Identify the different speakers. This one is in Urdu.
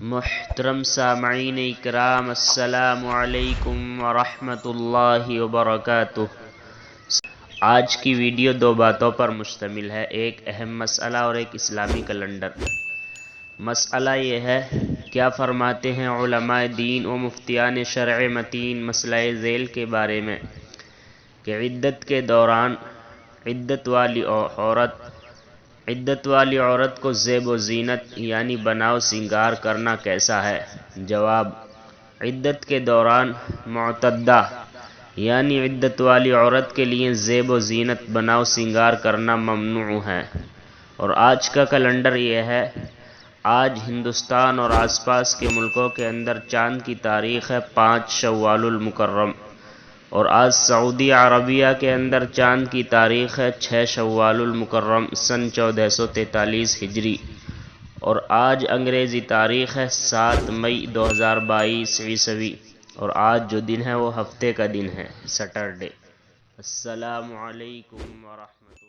Speaker 1: محترم سامعین اکرام، السلام علیکم ورحمۃ اللہ وبرکاتہ۔ آج کی ویڈیو دو باتوں پر مشتمل ہے، ایک اہم مسئلہ اور ایک اسلامی کیلنڈر۔ مسئلہ یہ ہے، کیا فرماتے ہیں علماء دین و مفتیان شرع متین مسئلہ ذیل کے بارے میں کہ عدت کے دوران عدت والی عورت کو زیب و زینت یعنی بناؤ سنگار کرنا کیسا ہے؟ جواب: عدت کے دوران معتدہ یعنی عدت والی عورت کے لیے زیب و زینت بناؤ سنگار کرنا ممنوع ہے۔ اور آج کا کیلنڈر یہ ہے، آج ہندوستان اور آس پاس کے ملکوں کے اندر چاند کی تاریخ ہے 5 شوال المکرم، اور آج سعودی عربیہ کے اندر چاند کی تاریخ ہے 6 شوال المکرم سن 1443 ہجری، اور آج انگریزی تاریخ ہے 7 مئی 2022 عیسوی، اور آج جو دن ہے وہ ہفتے کا دن ہے، سیٹرڈے۔ السلام علیکم ورحمۃ اللہ۔